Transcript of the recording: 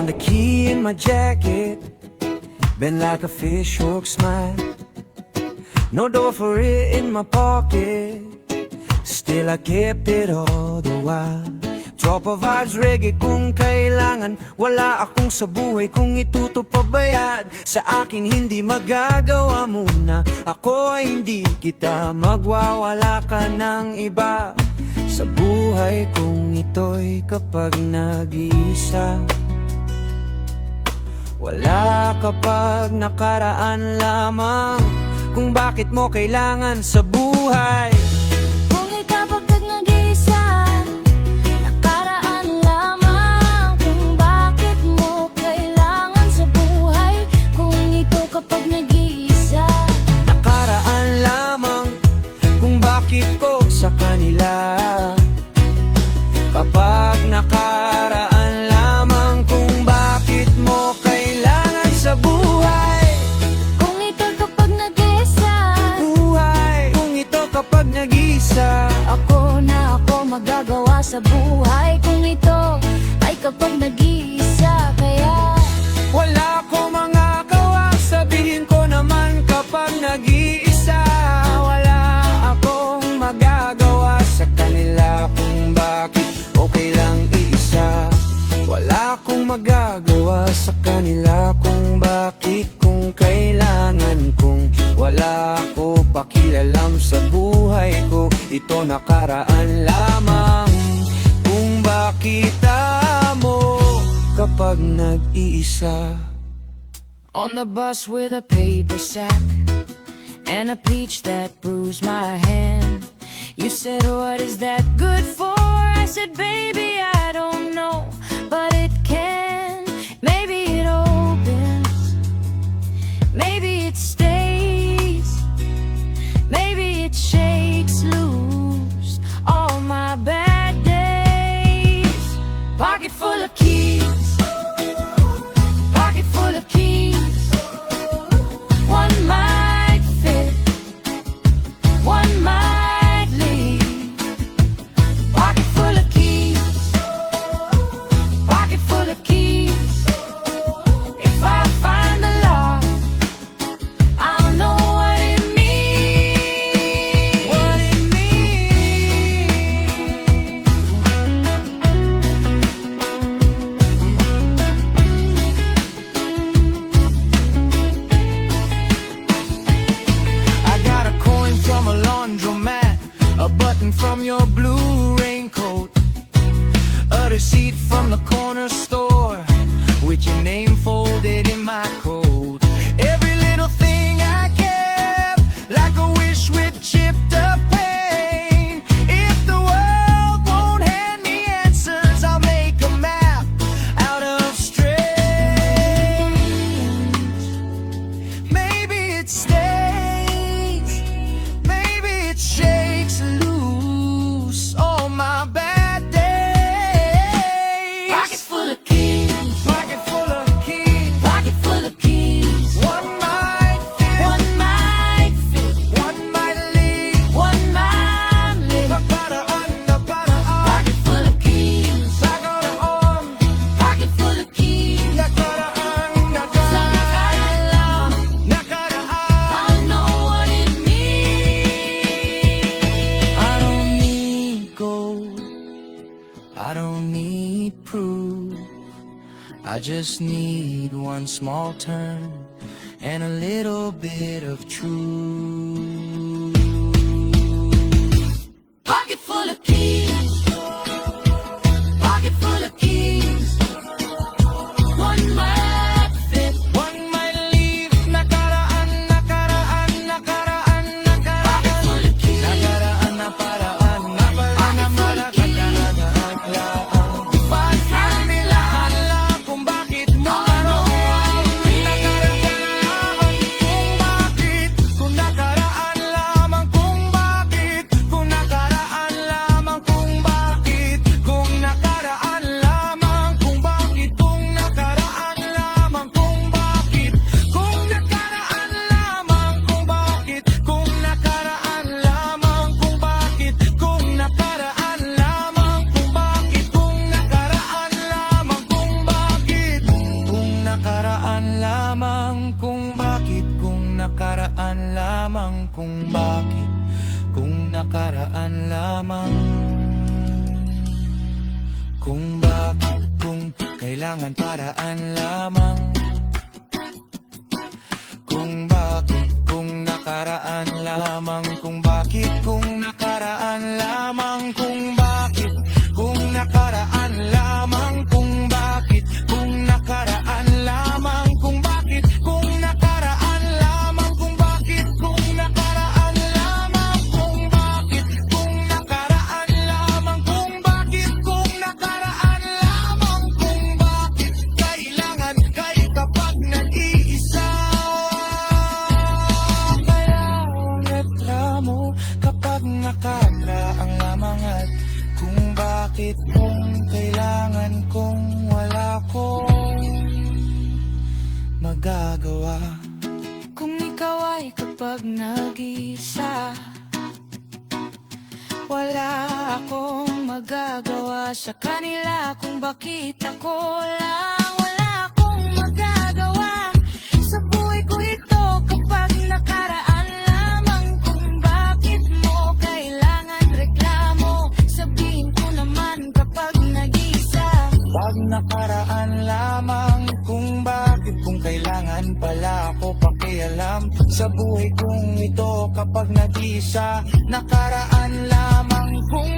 Found a key in my jacket, been like a fish hook smile. No door for it in my pocket, still I kept it all the while. Tropa vibes, reggae kung kailangan. Wala akong sa buhay kung itutupabayad. Sa akin hindi magagawa muna. Ako ay hindi kita magwawala ka ng iba. Sa buhay kong ito'y kapag nag-iisa. Wala kapag nakaraan lamang. Kung bakit mo kailangan sa buhay. Kung ikaw pagkat nag-iisa, nakaraan lamang. Kung bakit mo kailangan sa buhay. Kung ikaw kapag nag-iisa, Nakaraan lamang. Kung bakit ko sa kanila. Kapag nakaraan lamang. Kung bakit mo kailangan sa buhay. kung ikaw kapag nag-iisa, Buhay, kung ito kapag nag-isa. ako na ako magagawa sa buhay. Kung ito ay kapag nag-iisa, kaya Wala ko mga gawa, sabihin ko naman kapag nag-iisa. Wala akong magagawa sa kanila kung bakit okay lang iisa. Wala akong magagawa sa kanila kung bakit, kung kailangan, kung wala ako pakialam sa buhay ko. Ito nakaraan lamang. Kung bakit mo kapag nag-iisa. On the bus with a paper sack and a peach that bruised my hand. You said, what is that good for? I said, baby, I don't know, but it can. Maybe it opens, maybe it stays, maybe it shakes loose all my bad days. Pocket full of keys, pocket full of keys. One might fit, one might leave. Pocket full of keys, pocket full of keys. If I find the lock, I'll know what it means. What it means. I got a coin from a laundromat, a button from your blue raincoat, a receipt from the corner store with your name folded in my coat. Every little thing I kept, like a wish with chipped up paint. If the world won't hand me answers, I'll make a map out of strings. Maybe it stays, maybe it shakes loose all my bad days. Pocket full of keys, pocket full of keys, pocket full of keys. One might fit, one might fit, one might leave, one might live. Pocket full of keys, pocket full of keys. I know what it means. I don't need gold, I don't need proof. I just need one small turn and a little bit of truth. Pocket full of keys, pocket full of keys. One might fit, one might leave. Nakaraan, nakaraan, nakaraan, nakaraan. Pocket full of keys. Nakaraan, naparaan, naparaan, nakaraan. Pagkaan nila alam kung bakit mo nakaraan. Nakaraan, kung bakit, kung nakaraan lamang, kung bakit, kung nakaraan lamang, kung lamang kung bakit, kung nakaraan lamang kung bakit, kung nakaraan lamang, kung bakit, kung kailangan paraan lamang, kung bakit, kung nakaraan lamang, kung bakit, kung nakaraan lamang, kung bakit, kung nakaraan lamang, kung bakit, kung nakaraan lamang, kung bakit, kung nakaraan lamang, kung bakit, kung nakaraan lamang, kung bakit, kung nakaraan lamang, kung bakit, kung nakaraan lamang, kung bakit, kailangan kay kapag nag-iisa. Kaya ang reklamo kapag nakaraang lamang at kung bakit, kung kailangan, kung wala kong magagawa. Kung ikaw ay kapag nag-iisa, wala akong magagawa sa kanila. Kung bakit ako lang, wala akong magagawa sa buhay ko ito kapag nakaraan lamang. Kung bakit mo kailangan reklamo, sabihin ko naman kapag nag-iisa. Pag nakaraan lamang, kung bakit, kung kailangan pala ako pakialam sa buhay kong ito kapag nag-isa. Nakaraan lamang, kung